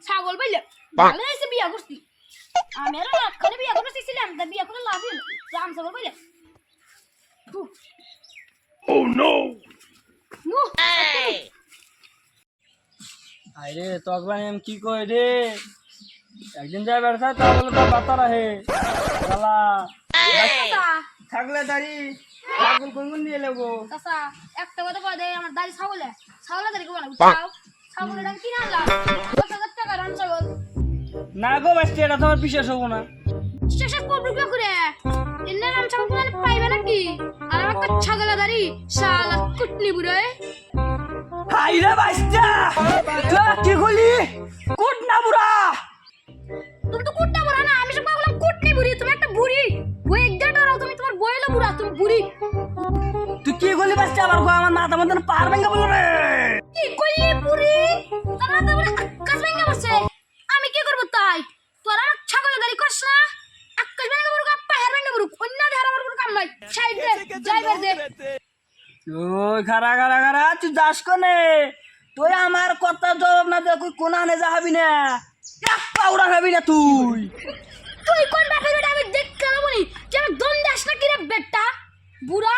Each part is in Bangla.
ছাগল বইলে ভালো এসে বিয়া করছি আমি আর লাখখানে বিয়া করতে চাইছিলাম তা বিয়া করে লাভ হলো রাম ছাগল বইলে Oh no! আরে তখন আমি কি কই রে একদিন যাই বেড়া তো বলে তো বাতা রাহে শালা থাকলে দাড়ি ছাগল কোন নিয়ে নেবো চাচা একটা কথা বলে আমার দাড়ি ছাগলে ছাগলে দাড়ি কোন ছাও ছাগলের দাম কিনা আনলাম 10,000 টাকা রাম ছাগল না গো বাস্তি এটা তোমার বিশেষ হবো না শেষে করবো কি করে এনে রাম ছাগল কোন পাইবে নাকি আর আমার ছাগলের দাড়ি শালা কুটনি বুড়ে হাই রে বাস্তা তুই কি কইলি কুট না বুড়া তুমি তো কুটনা বুড়া না আমি সব বললাম কুটনি বুড়ি তুমি একটা বুড়ি বই একদম ডরাও তুমি তোমার বইলা বুড়া তুমি বুড়ি তুই কি কইলি বাস্তা আবার কো আমার মাথা মধ্যে পার ভেঙে বল রে কি কইলি বুড়ি তোরা তো বলে আকাশ ভেঙে বসে আমি কি করব তাই তোরা আমার ছাগলের দাড়ি করছ না আকাশ ভেঙে বড় কাপ্পা হের ভেঙে বড় অন্য ধারা আমার কোনো কাম নাই সাইড দে ড্রাইভার দে ওই খারা খারা খারা তুই যাস কোনে তুই আমার কথা জবাব না দে কই কোনা নে যাবি না এক পাউডা খাবি না তুই তুই কোন বাপের বেটা আমি দেখতে না বলি যে আমি দম দাস না কি রে বেটা বুড়া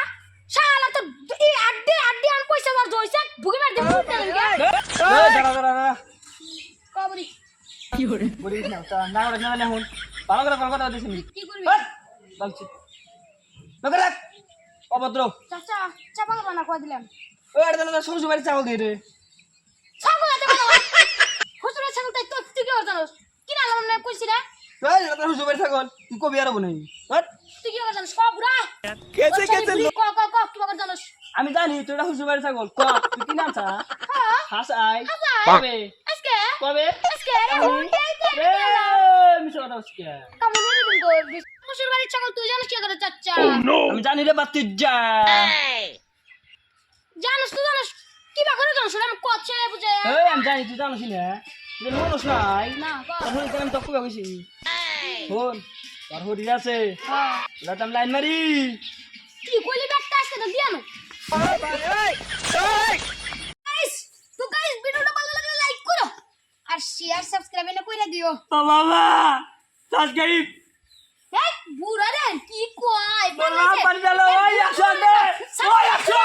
শালা তো এই আড্ডি আড্ডি আন পয়সা বার জইছে ভুগে মার দে মুখটা এই দাঁড়া দাঁড়া দাঁড়া কবরি বলিস না তা না করে না হুন ভালো করে কথা দিছিস নি কি করবি বলছি নকর রাখ অভদ্র চাচা চাপাল বানা কই দিলাম ওই আরে দাদা শ্বশুর বাড়ি চাও দে রে ছাগল আতে বানা হুজুরের ছাগল তাই তো তুই কি জানোস কি না নাম কইছি রে এই দাদা শ্বশুর বাড়ি ছাগল তুই কবি আর বনাই হট তুই কি জানোস সব বুড়া कैसे कैसे ক ক ক কি বাবা জানোস আমি জানি তুই এটা শ্বশুর বাড়ি ছাগল ক তুই কি নাম ছা হ্যাঁ হাস আই হাসাই। কবে আজকে কবে আজকে এখন এ মিছো কথা হচ্ছে কামনে দিন গো শ্বশুর বাড়ির ছাগল তুই জানিস কি করে চাচা Oh no! আমি জানি রে বাতি যা জানিস তুই জানিস কি বা করে জানিস আমি কচ্ছে বুঝে এই আমি জানি তুই জানিস না তুই মনোস নাই না তোর হরি আমি তো কবে কইছি ফোন তোর হরি আছে হ্যাঁ লাটাম লাইন মারি কি কইলি ব্যাগটা আজকে তো দিয়ানো গাইস তো গাইস ভিডিওটা ভালো লাগলে লাইক করো আর শেয়ার সাবস্ক্রাইব এনে কইরা দিও ও বাবা সাবস্ক্রাইব এই বুড়া রে কি কয় বাবা পানি দাও ওই একশো দে ওই একশো